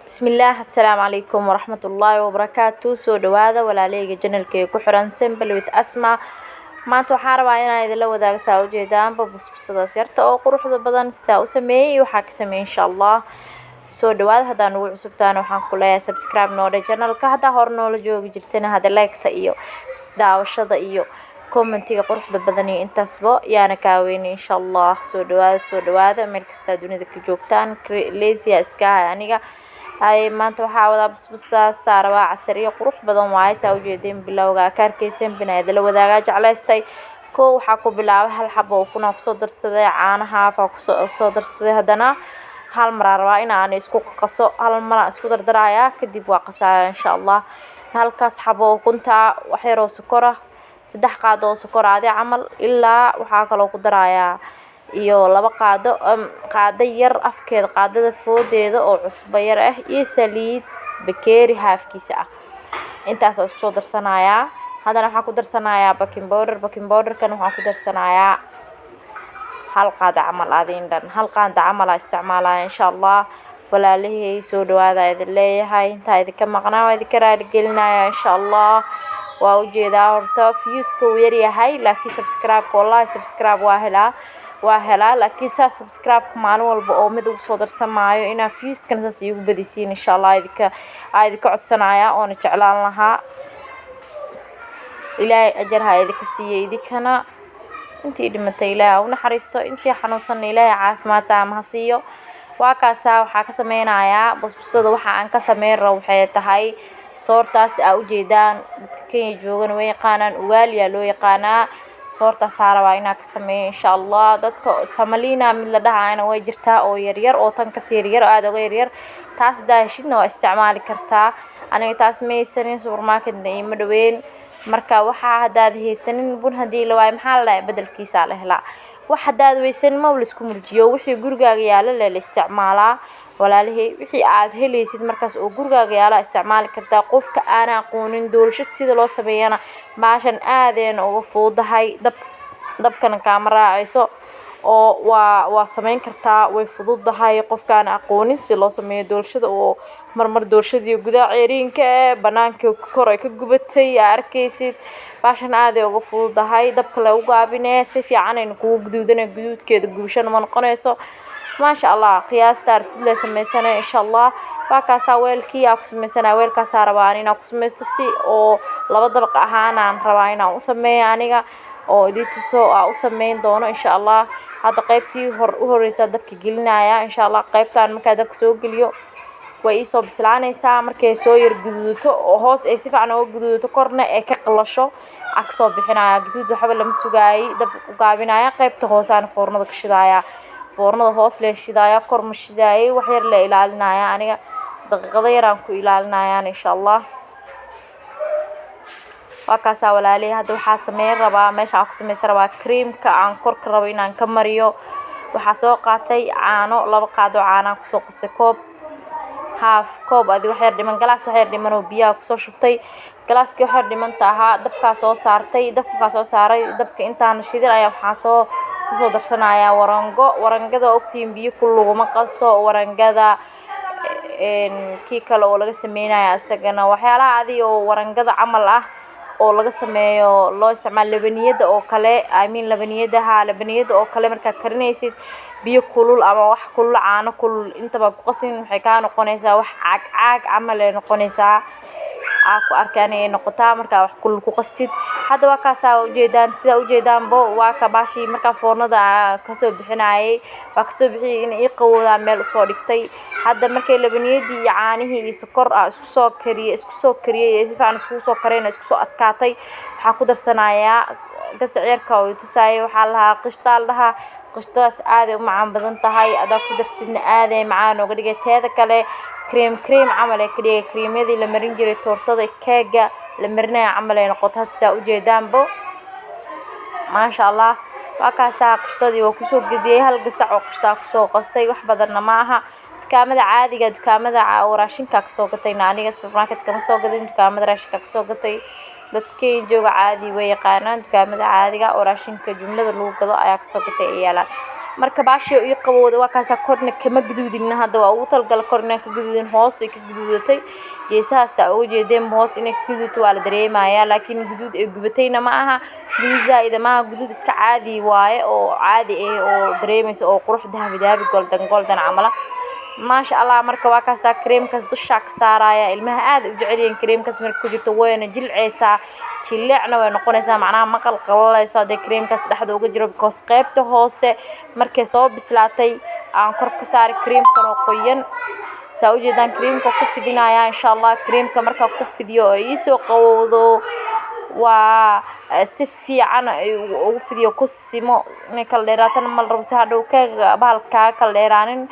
بسم الله السلام عليكم ورحمة الله وبركاته سو دوادا ولا ليga channelkay ku xiran Simple with Asma maanta waxaan rabaa inaan idin la wadaago saa u jeedaan busbusadaas yarta oo quruxda badan sida u sameeyay waxa ka sameeyay insha Allah soo dhawaada hadaan ugu cusubtaan waxaan ku leeyahay subscribe noode channelka hadda hor noola joogi jirtana hadda like-ta iyo daawashada iyo commentiga quruxda badan iyo intaasba yaana ka weyn insha Allah soo dhawaada meel kasta dunida ka joogtaan lazy iska aniga ay maanta waxaa wada busbustaas saaraba casriyo qurux badan waay saa u jeedeen bilowga kaarkaysan binaad la wadaaga jeclaystay waxaa ku bilaabay hal xabo oo kuna soo darsaday caanaha ku soo darsaday hadana hal mar rabaa in aan isku qaso hal mar isku dardaraya kadib waa qasaa insha Allah halkaas xabo kunta wax yar oo sokora 3 qaado oo sokor aadi camal ilaa waxa kale oo ku darayaa iyo 2 qaado yar afkeeda qaadada foodeeda oo cusbo yar ah iyo saliid bakeeri haafkiisa ah intaas isku soo darsanaya hadana waxa ku darsanaya baking powder kan waxa ku darsanaya hal qaado camal aadin dhan hal qaado camal isticmaalaya insha Allah walaalahay soo dhawaada idin leeyahay inta idin ka maqnaa idin ka raali gelinaya insha Allah waa u jeedaa horta views-ka uu yar yahay laakiin subscribe waa helaa laakiin subscribe maalin walba oo mid ugu soo darsamaayo inaa views-kan saas igu badisiin insha Allah idinka codsanaya oo jeclaan lahaa ilaahay ajar ha idinka siiyay idinkana intii dhimatay ilaahay u naxariisto intii xanuunsan ilaahay caafimaad taama ha siiyo waa kaasa waxa ka sameeynayaa busbusada waxa aan ka sameyn rabo waxay tahay soortaas u jeedaan dadka Kenya joogan way yaqaanaan ugaaliya loo yaqaanaa soortaas rabaa inaa ka sameeyo insha Allah dadka Somalina mid la dhahaayna way jirtaa oo yar oo tan ka yar aad uga yar taas daashidna waa isticmaali kartaa aniga taas meeysan supermarket-na ima dhaweyn marka waxa hadaad haysanin bun hadii la waay maxaa la bedelkiisa la helaa wax hadaad weysan ma wala isku murjiyo wixii gurigaaga yaala la isticmaalaa walaalahay wixii aad helaysid markaas oo gurigaaga yaala isticmaali kartaa qofka aan aqoonin doolsho sida loo sameeyana baashan aadeen uga fuudahay dabkan kaamaraacayso oo waa sameyn kartaa way fududahay qofka aan aqoonin si loo sameeyo doolshada oo marmar doolshadii gudaha ceeriinka banaanka kor ay ka gubatay arkaysid baashan aad uga fududahay dabka la ugu gaabinay si fiican ay ku guduudana guduudkeeda gubashan ma noqonayso ما شاء الله قياس تعرف لا سميسنا إن شاء الله وكاسا ويلكي أكو سميسنا ويلكا ساربانين أكو سميستسي أو لبض بقى هانا رواينا وسمي أنيقا أو دي تسو أو سمين دونه إن شاء الله هذا قيبتي هوريسا دبك جلنايا إن شاء الله قيبتان مكا دبك سوق اليوم وإيسو بسلاني سا مركي سوير جدودتو وهوس إيسيف عنو جدودتو كورنا إيكا قلشو عكسو بحنايا جدود وحبل لمسوغاي دب وقابينايا قيبتو هوسان فورنا دك شدايا foornada hoos lee shidaaya kor ma shidaayay wax yar la ilaalinaya aniga daqiiqada yar aan ku ilaalinaya insha Allah waa kaasa walaalay hadda waxa sameeyay rabaa meesha aan ku sameeyay rabaa creamka aan korka rabo inaan ka mariyo waxa soo qaatay caano 2 qaado caano ku soo qastay half koob adi wax yar dhiman galaas wax yar dhiman oo biyo ku soo shubtay galaaskii wax yar dhiman taha dabka soo saaray dabka intaan shidin ayaa waxa soo kusoo darsanaya warangada ogtiin biyo kuluguma qaso warangada kii kale oo laga sameeyay asagana waxyaalaha adi oo warangada camal ah oo laga sameeyo loo isticmaalo labaniyada oo kale labaniyada oo kale marka karinaysid biyo kulul ama wax kulul caano kulul intaba ku qasin waxay ka noqonaysaa wax caag camal ay noqonaysaa aku arkaanay noqotaa marka wax kulul ku qastid hadda waa kaasa u jeedaan sida u jeedaanbo waa ka baashi marka foornada ka soo bixinayay waa ka soo bixiyay in ay qowda meel soo dhigtay hadda markay labaniyadii iyo caanihii iyo sokor isku soo kariyay si fiican isku soo kareen isku soo adkaatay waxa ku darsanaya gasciirka oo tusaayo waxa la qishtaal dhaha qishtaas aad u macaan badan tahay adaa ku darsidna aad ay macaan uga dhigay teeda kale cream camal ay kaliya creamyadii la marin jiray toortada keega la marinayo camal ay noqoto hadda u jeedaanbo ma sha Allah waa kaasa qishtadii oo ku soo gadiyay hal gasac oo qishtaa ku soo qastay wax badanna ma aha dukaamada caadiga dukaamada raashinka ka soo gatay aniga supermarket kama soo gadin dukaamada raashinka ka soo gatay dadkeen jooga caadi way yaqaanaan dukaamada caadiga oo raashinka jumlada lagu gado ayaa ka soo gatay iyala marka baashii ii qabowday waa kaasa korna kama gaduudin hadda waa ugu talgal korna ka gaduudin hoos ay ka gaduudatay geesahaas oo jeedeen hoos inay ka gaduuto waa la dareemayaa laakiin gaduud ay gubatayna ma aha gaduud zaid ma aha gaduud iska caadi waaye oo caadi ah oo dareemayso oo qurux dahabi goldan camala ما شاء الله marka waa kaasa creamkaas dusha ka saaraya ilmaha aad u jecel yihiin creamkaas marka ku jirto wayna jilceysa jileecna way noqonaysaa macnaha maqal qalaleyso hada creamkaas dhaxda uga jiro because qaybta hoose markay soo bislaatay aan kor ka saari creamkan oo qoyan saa u jeedaan creamka ku fidinaya insha Allah creamka marka ku fidiyo ay soo qawowdo waa si fiican ugu fidiyo ku simo in kala dheeraatan mal rabo si hadhow keega bahalka kala dheeraanin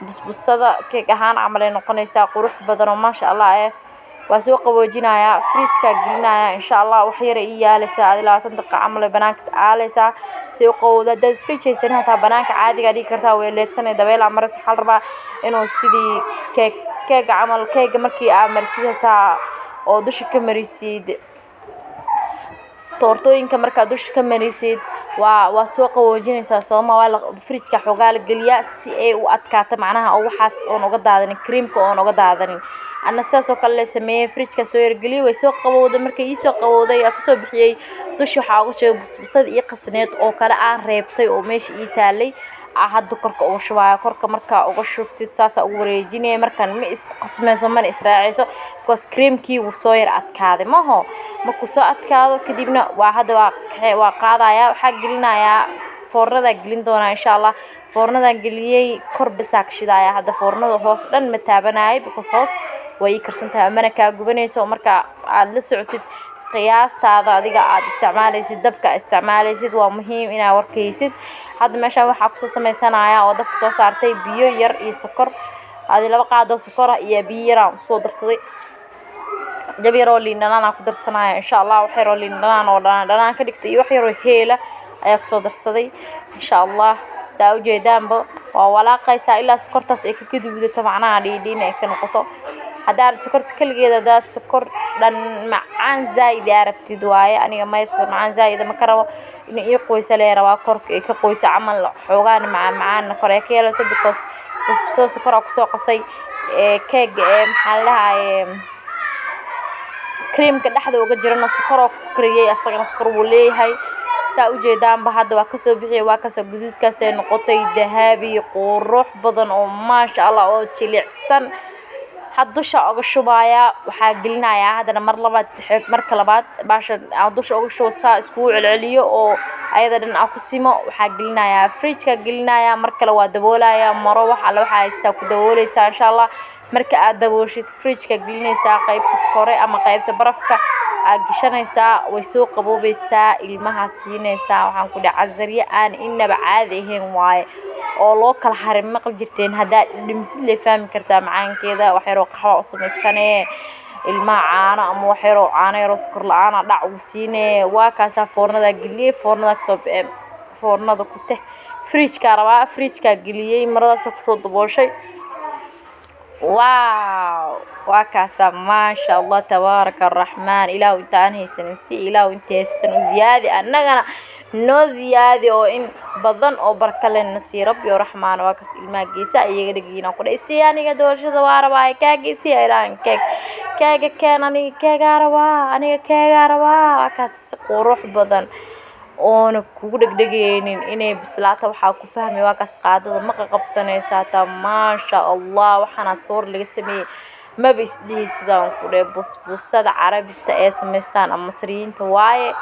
busbusada keeg ahaan amal ay noqonaysaa qurux badan oo ma sha Allah waa soo qaboojinaya fridge-ka gelinaya insha Allah wax yar ay yaalaysaa 20 daqiiqo amal banaanka aaleysa si qowda dad fridge aysan hata banaanka caadiga dhigi kartaa way leersanay dabeel amaras waxa la rabaa inuu sidii keeg amal keega markii amal sidata oo dusha ka marisid tortooyinka marka dusha ka marisid waa soo qawoojinaysaa Soomaaliya fridge-ka xogaa la galiya si ay u adkaato macnaha oo waxaas oo uga daadanin creamka oo uga daadanin ana saas oo kale sameeyay fridge-ka soo yar galiya way soo qabowday markay ii soo qabowday ka soo bixiyay dusha waxa ugu soo busbusad iyo qasneed oo kale aan reebtay oo meesha ii taalay hadda korka ugu shubaya korka marka ugu shubtid saasa ugu wareejinay markan ma isku qasmayso man israacayso because creamkii uu soo yar adkaaday maho markuu soo adkaado kadibna waa hadda waa qaadaya waxa gelinaya foornada gelin doona insha Allah foornada geliyay kor bisaa ka shidaya hadda foornada hoos dhan ma taabanay because hoos way karsantahay amana ka gubanayso marka aad la socotid qiyaastaada adiga aad isticmaalaysid dabka isticmaalaysid waa muhiim inaad warkaysid hadda meesha waxa ku soo sameeysanaya oo dabka soo saartay biyo yar iyo sokor aad laba qaado sokor iyo biyo yar aan soo darsaday jabiro liinana ku darsanaya insha Allah wax yar oo liinana oo dhanaan ka dhigto iyo wax yar oo heela ayaa ku soo darsaday insha Allah saa u jeedaanba waa walaaqaysa ilaa sokortaas ay ka gaduudato macnaha dhiidhiin ay ka noqoto hadda sokorta kaligeeda da sokor dhan macaan zaid arabtid waaye aniga ma yarsa macaan zaid ma karabo in ii qoysa leeyahay korka ee ka qoysa amal xoogaan macaan kor ee ka yeelato because soo sokor ku soo qasay keeg maxaa lahaay creamka dhaxda uga jirana sokor ku kariyay asagana sokor uu leeyahay saa u jeedaanba hadda waa ka soo bixiyay waa ka soo guduudkaas ay noqotay dahabi qurux badan oo ma sha Allah oo jilicsan dusha uga shubaya waxa gelinaya hadana marka labaad baasha dusha uga shubsa isku celceliyo oo ayada dhan ku simo waxa gelinaya fridge-ka gelinaya marka la waa daboolaya maro waxa la haysta ku daboolaysa insha Allah marka aad dabooshid fridge-ka gelinaysa qaybta kore ama qaybta barafka aad gashanaysa way soo qaboobaysa ilmaha siinaysa waxaan ku dhacay zariya aan inaba caadi ahayn waaye oo loo kala harin maqal jirteen hada dhimsid la fahmi kartaa macaankeeda wax yar oo qaxwa u sameeysanee ilmaha caano ama wax yar oo caano yar oo sokor la'aan dhac u siinee waa kaasa foornada galiyay foornada soo foornada ku teh fridge-ka rabaa fridge-ka galiyay maradaas ku soo dabooshay واو وكاسا ما شاء الله تبارك الرحمن إله وإنتان هيسن سي إله وإنت هيسن وزيادة أننا نو زيادة أو إن بضن أو بركة لنسي ربي ورحمن وكاس إلما جيسا يغرقينا وقل إسياني قدور شد واربا كاكي سياران كاك كانني كاقاربا أني كاقاربا وكاس قروح بضن oona kugu dhagdhageenin inay bislaato waxa ku fahmay waa kaas qaadada ma qabsanaysa ta ma sha Allah waxana soor laga sameeyay ma bisdii sidaan ku dheebusbusada carabita ee sameystaan ama masriinta waaye